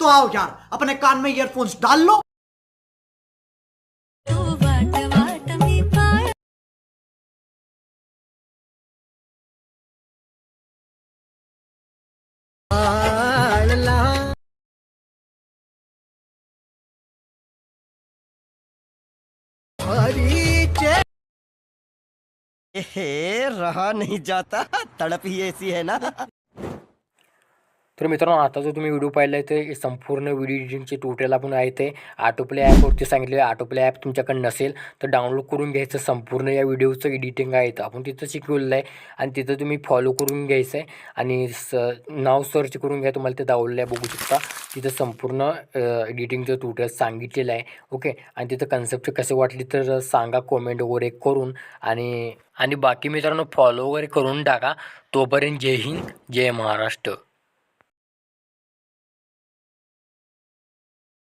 तो आओ यार, अपने कान में ईयरफोन्स डाल लो। रहा नहीं जाता, तड़प ही ऐसी है ना। तर मित्रांनो, आता जो तुम्ही व्हिडिओ पाहिला आहे ते संपूर्ण व्हिडिओ एडिटिंगचे ट्युटोरियल आपण आहे ते ऑटोप्ले ॲपवरती सांगितले. ऑटोप्ले ॲप तुमच्याकडे नसेल तर डाउनलोड करून घ्यायचं. संपूर्ण या व्हिडिओचं एडिटिंग आहे तर आपण तिथं शिकवलेलं आहे आणि तिथं तुम्ही फॉलो करून घ्यायचं आहे आणि नाव सर्च करून घ्या. तुम्हाला ते डाउनलोड आहे, बघू शकता. तिथं संपूर्ण एडिटिंगचं ट्युटोरियल सांगितलेलं आहे. ओके, आणि तिथं कन्सेप्ट कसे वाटली तर सांगा कॉमेंट वगैरे करून. आणि बाकी मित्रांनो, फॉलो वगैरे करून टाका. तोपर्यंत जय हिंद, जय महाराष्ट्र.